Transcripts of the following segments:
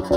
The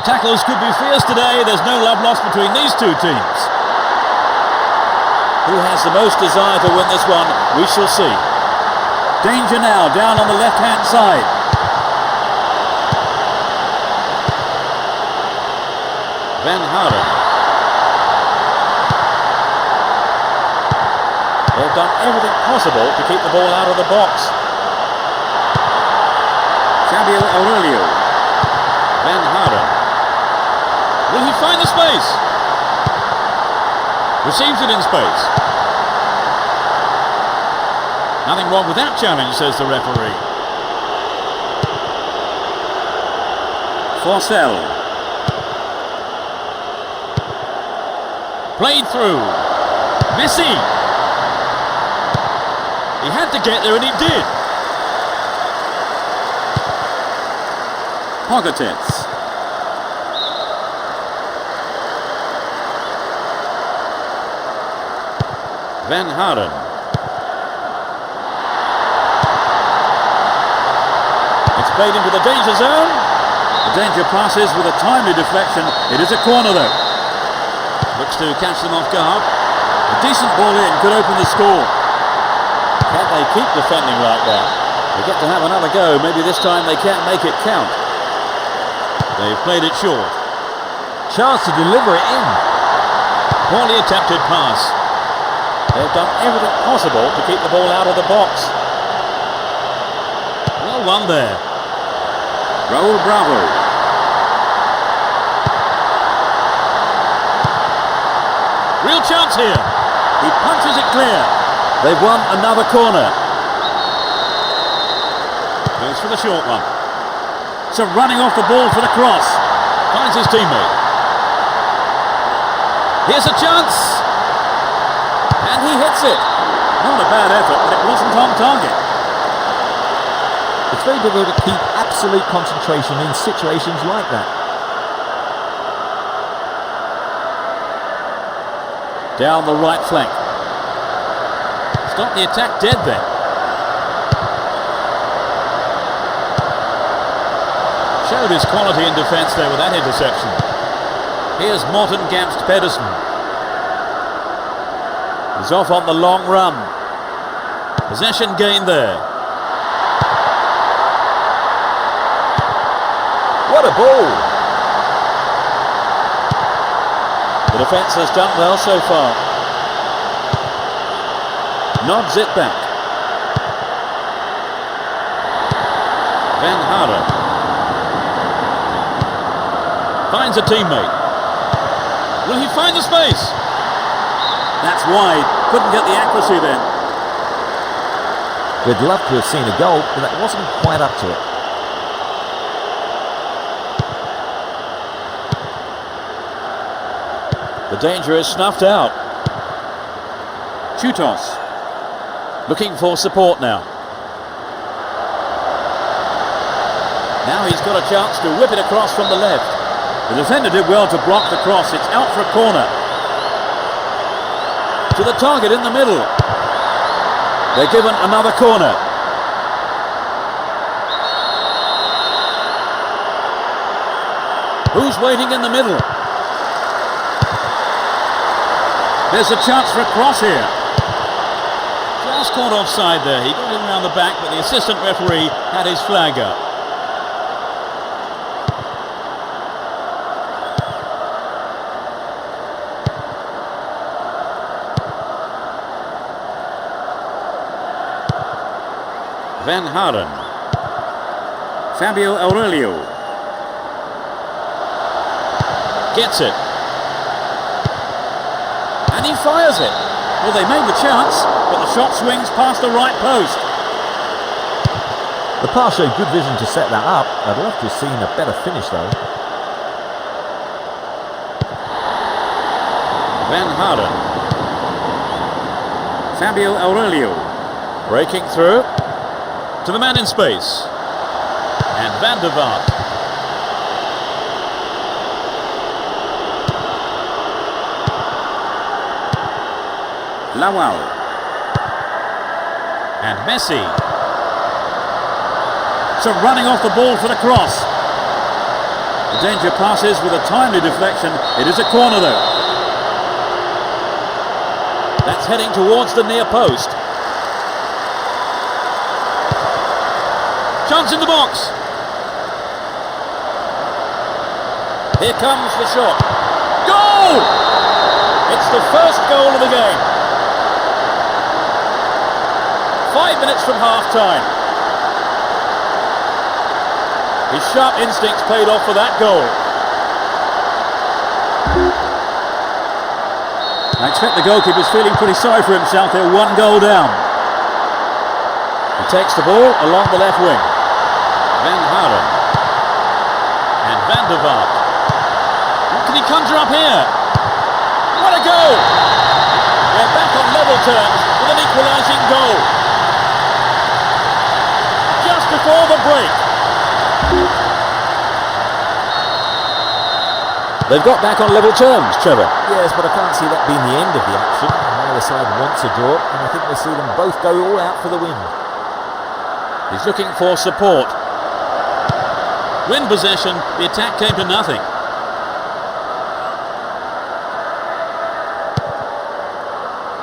tackles could be fierce today. There's no love lost between these two teams. Who has the most desire to win this one? We shall see. Danger now, down on the left-hand side. Van Harden. They've done everything possible to keep the ball out of the box. Xavier Aurelio. Van Harden. Will he find the space? Receives it in space. Nothing wrong with that challenge, says the referee. Forsell. Played through. Messi. He had to get there and he did. Pogatetz. Van Harden. It's played into the danger zone. The danger passes with a timely deflection. It is a corner though. Looks to catch them off guard. A decent ball in could open the score. Can they keep defending like that? They get to have another go. Maybe this time they can't make it count. They've played it short. Chance to deliver it in. Poorly attempted pass. They've done everything possible to keep the ball out of the box. Well won there. Raul Bravo. Real chance here. He punches it clear. They've won another corner. Goes for the short one. So running off the ball for the cross. Finds his teammate. Here's a chance. And he hits it. Not a bad effort, but it wasn't on target. It's very difficult to keep absolute concentration in situations like that. Down the right flank. Stop the attack dead there. Showed his quality in defence there with that interception. Here's Morten Gamst Pedersen. He's off on the long run. Possession gained there. What a ball! The defence has done well so far. Nods it back. Van Harden. Finds a teammate. Will he find the space? That's wide. Couldn't get the accuracy then. We'd love to have seen a goal, but that wasn't quite up to it. The danger is snuffed out. Chutos. Looking for support now. Now he's got a chance to whip it across from the left. The defender did well to block the cross. It's out for a corner. To the target in the middle. They're given another corner. Who's waiting in the middle? There's a chance for a cross here. Just caught offside there. He got in around the back, but the assistant referee had his flag up. Van Haren. Fabio Aurelio. Gets it. And he fires it. Well, they made the chance, but the shot swings past the right post. The pass showed good vision to set that up. I'd love to have seen a better finish though. Van Haren. Fabio Aurelio. Breaking through. To the man in space. And Van der Vaart. Lawal. And Messi. So running off the ball for the cross. The danger passes with a timely deflection. It is a corner though. That's heading towards the near post. Chance in the box. Here comes the shot. Goal! It's the first goal of the game. 5 minutes from half-time. His sharp instincts paid off for that goal. I expect the goalkeeper's feeling pretty sorry for himself. They're 1 goal down. He takes the ball along the left wing. Van Haren. And Van der Vaart. What can he conjure up here? What a goal! They're back on level terms with an equalising goal. Just before the break. They've got back on level terms, Trevor. Yes, but I can't see that being the end of the action. Neither side wants a draw, and I think we'll see them both go all out for the win. He's looking for support. Win possession, the attack came to nothing.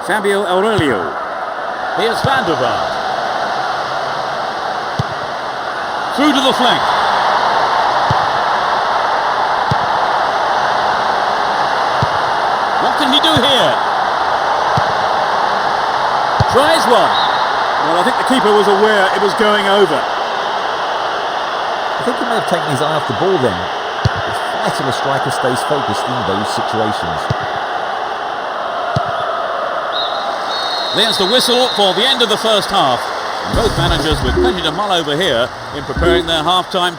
Fabio Aurelio. Here's Van der Vaart. Through to the flank. What can he do here? Tries one. Well, I think the keeper was aware it was going over. I think he may have taken his eye off the ball then. It's vital a striker stays focused in those situations. There's the whistle for the end of the first half. And both managers with plenty to mull over here in preparing their half-time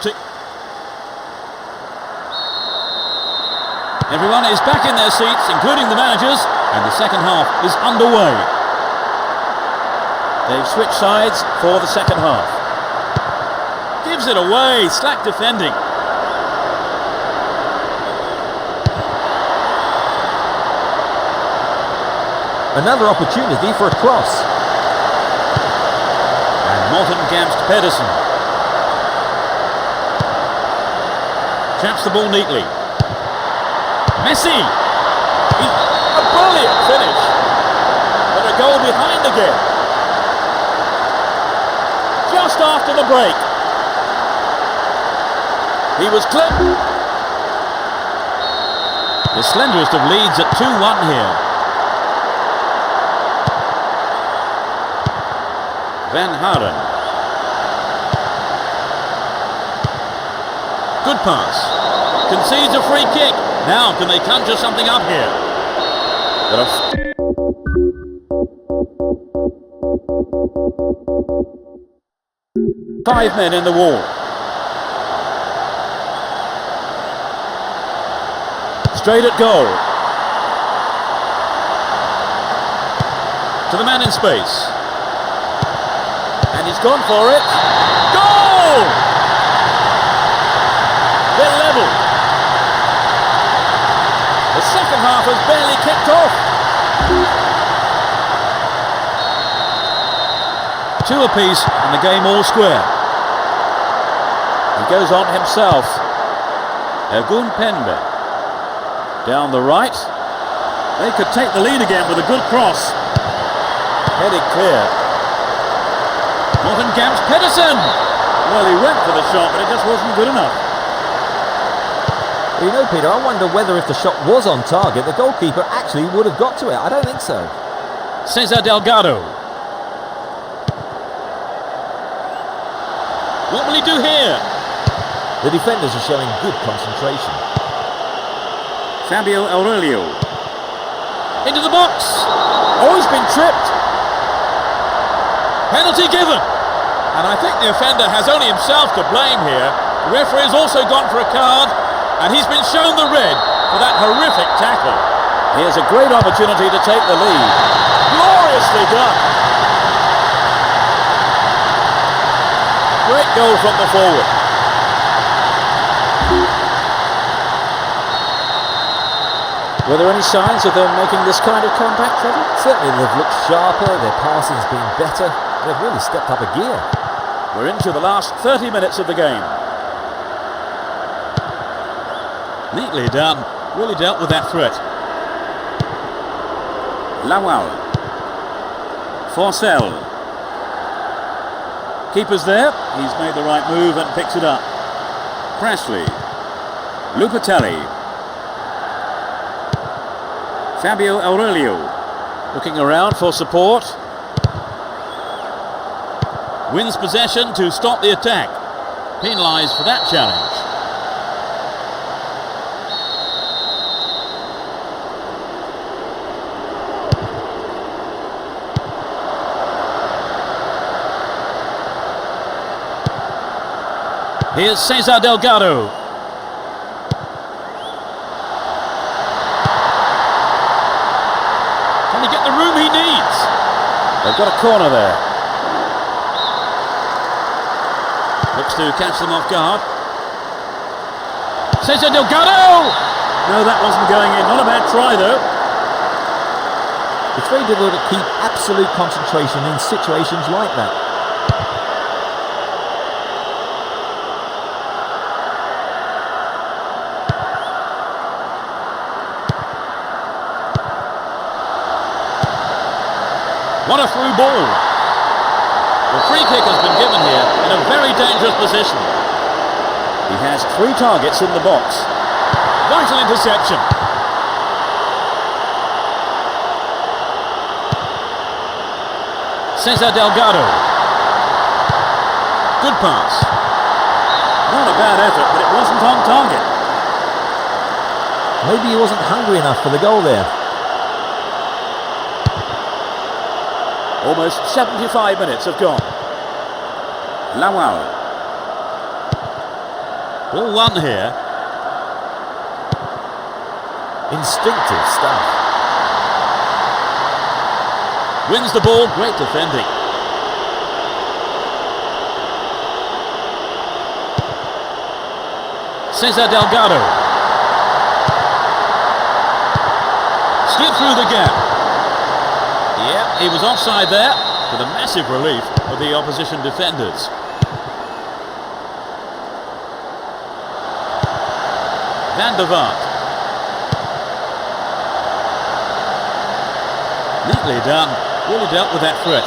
Everyone is back in their seats, including the managers, and the second half is underway. They've switched sides for the second half. Gives it away, slack defending. Another opportunity for a cross. And Morten Gamst Pedersen. Traps the ball neatly. Messi! A brilliant finish. But a goal behind again. Just after the break. He was clipped. The slenderest of leads at 2-1 here. Van Haren. Good pass. Concedes a free kick. Now can they conjure something up here? There are 5 men in the wall. Straight at goal. To the man in space. And he's gone for it. Goal! They're level. The second half has barely kicked off. 2 apiece and the game all square. He goes on himself. Ergun Pembe. Down the right. They could take the lead again with a good cross. Headed clear. Morten Gamst Pedersen. Well, he went for the shot, but it just wasn't good enough. You know, Peter, I wonder whether if the shot was on target, the goalkeeper actually would have got to it. I don't think so. Cesar Delgado. What will he do here? The defenders are showing good concentration. Fabio Aurelio. Into the box. Oh, he's been tripped. Penalty given. And I think the offender has only himself to blame here. The referee has also gone for a card, and he's been shown the red for that horrific tackle. Here's a great opportunity to take the lead. Gloriously done. Great goal from the forward. Were there any signs of them making this kind of comeback, Trevor? Certainly they've looked sharper, their passing's been better. They've really stepped up a gear. We're into the last 30 minutes of the game. Neatly done. Really dealt with that threat. Lawal. Forcell. Keeper's there. He's made the right move and picks it up. Presley. Lupatelli. Fabio Aurelio. Looking around for support. Wins possession to stop the attack. Penalised for that challenge. Here's Cesar Delgado. Can he get the room he needs? They've got a corner there. Looks to catch them off guard. Cesar Delgado! No, that wasn't going in. Not a bad try, though. It's very difficult to keep absolute concentration in situations like that. What a through ball. The free kick has been given here in a very dangerous position. He has 3 targets in the box. Vital interception. Cesar Delgado. Good pass. Not a bad effort, but it wasn't on target. Maybe he wasn't hungry enough for the goal there. Almost 75 minutes have gone. Lawal. Ball 1 here. Instinctive stuff. Wins the ball, great defending. Cesar Delgado. Slid through the gap. Yeah, he was offside there, to the massive relief of the opposition defenders. Van der Vaart. Neatly done, really dealt with that threat.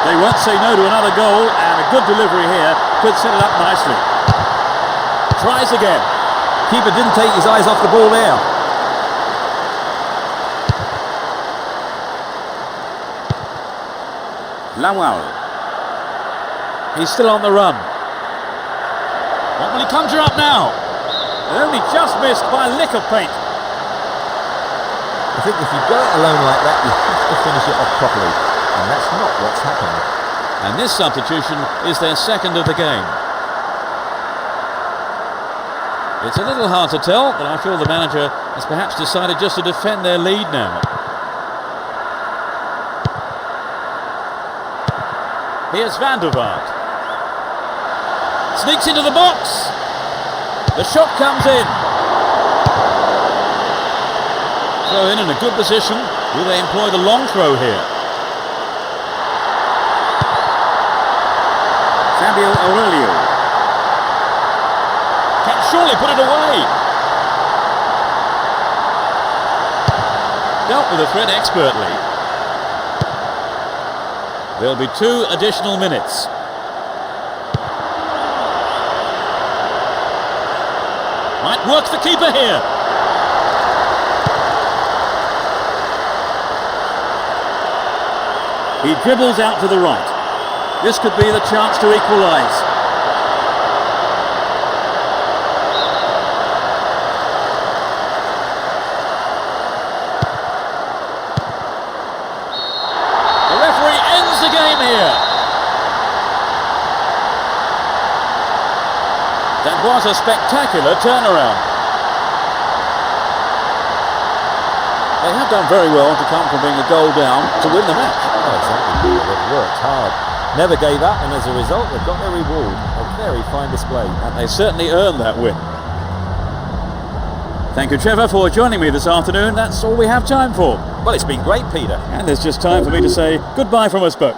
They won't say no to another goal, and a good delivery here could set it up nicely. Tries again. Keeper didn't take his eyes off the ball there. Lawal. He's still on the run. What will he conjure up now? And only just missed by a lick of paint. I think if you go it alone like that, you have to finish it off properly. And that's not what's happened. And this substitution is their second of the game. It's a little hard to tell, but I feel the manager has perhaps decided just to defend their lead now. Here's Van der Vaart. Sneaks into the box. The shot comes in. Throw in a good position. Will they employ the long throw here? Fabio Aurelio. Can surely put it away. Dealt with the threat expertly. There'll be 2 additional minutes. Might work the keeper here. He dribbles out to the right. This could be the chance to equalise. The referee ends the game here. That was a spectacular turnaround. They have done very well to come from being a goal down to win the match. Oh, exactly. They've worked hard, never gave up, and as a result, they've got their reward. A very fine display. And they certainly earned that win. Thank you, Trevor, for joining me this afternoon. That's all we have time for. Well, it's been great, Peter. And there's just time for me to say goodbye from us both.